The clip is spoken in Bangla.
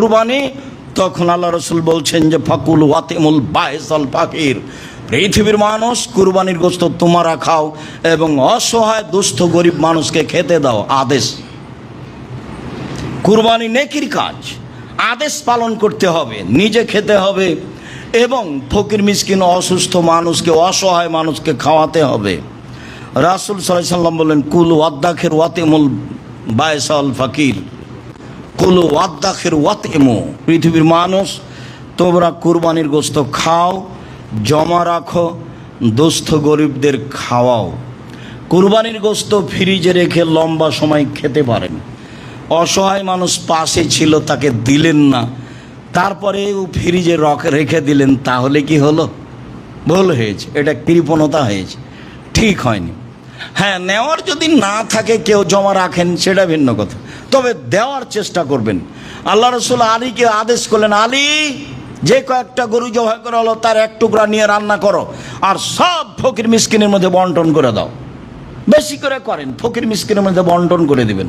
কুরবানি, তখন আল্লাহ রসুল বলছেন যে ফাকুল ওয়াতিমুল বায়েসাল ফাকির, পৃথিবীর মানুষ কুরবানির গোশত তোমরা খাও এবং অসহায় দুস্থ গরিব মানুষকে খেতে দাও। আদেশ, কুরবানি নেকির কাজ, আদেশ পালন করতে হবে, নিজে খেতে হবে এবং ফকির মিসকিন অসুস্থ মানুষকে অসহায় মানুষকে খাওয়াতে হবে। রাসূল সাল্লাল্লাহু আলাইহি ওয়াসাল্লাম বললেন কুল ওয়াদ্দাখির ওয়াতিমুল বায়েসাল ফাকির, কুল ওয়াদ্দাখির ওয়াতিমু, পৃথিবীর মানুষ তোমরা কুরবানির গোশত খাও, জমা রাখো, দুস্থ গরিবদের খাওয়াও। কুরবানির গোশত ফ্রিজে রেখে লম্বা সময় খেতে পারেন। অসহায় মানুষ পাশে ছিল, তাকে দিলেন না, তারপরে ফ্রিজে রেখে দিলেন, তাহলে কি হলো? ভুল হয়েছে, এটা কৃপণতা হয়েছে, ঠিক হয়নি। হ্যাঁ, নেওয়ার যদি না থাকে, কেউ জমা রাখেন, সেটা ভিন্ন কথা, তবে দেওয়ার চেষ্টা করবেন। আল্লাহ রসুল আলীকে আদেশ করলেন, আলী যে কয়েকটা গরু জবাই করা হলো তার এক টুকরা নিয়ে রান্না করো আর সব ফকির মিসকিনের মধ্যে বন্টন করে দাও। বেশি করে করেন, ফকির মিসকিনের মধ্যে বন্টন করে দিবেন।